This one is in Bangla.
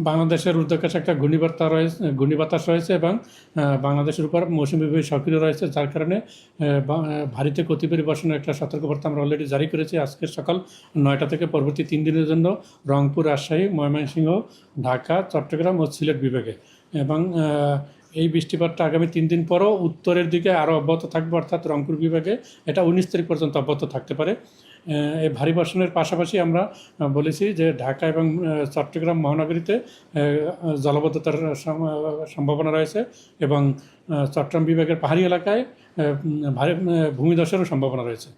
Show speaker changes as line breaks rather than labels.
বাংলাদেশের ঊর্ধ্বকাছে একটা ঘূর্ণিবাতাস রয়েছে এবং বাংলাদেশের উপর মৌসুমী বায়ু সক্রিয় রয়েছে, যার কারণে ভারীতে গতিবেগে বর্ষণের একটা সতর্কবার্তা আমরা অলরেডি জারি করেছি আজকের সকাল 9টা থেকে পরবর্তী 3 দিনের জন্য রংপুর, রাজশাহী, ময়মনসিংহ, ঢাকা, চট্টগ্রাম ও সিলেট বিভাগে। এবং এই বৃষ্টিপাতটা আগামী 3 দিন পরও উত্তরের দিকে আরও অব্যাহত থাকবে, অর্থাৎ রংপুর বিভাগে এটা 19 তারিখ পর্যন্ত অব্যাহত থাকতে পারে। এই ভারী বর্ষণের পাশাপাশি আমরা বলেছি যে ঢাকা এবং চট্টগ্রাম মহানগরীতে জলাবদ্ধতার সম্ভাবনা রয়েছে এবং চট্টগ্রাম বিভাগের পাহাড়ি এলাকায় ভারী ভূমিধসেরও সম্ভাবনা রয়েছে।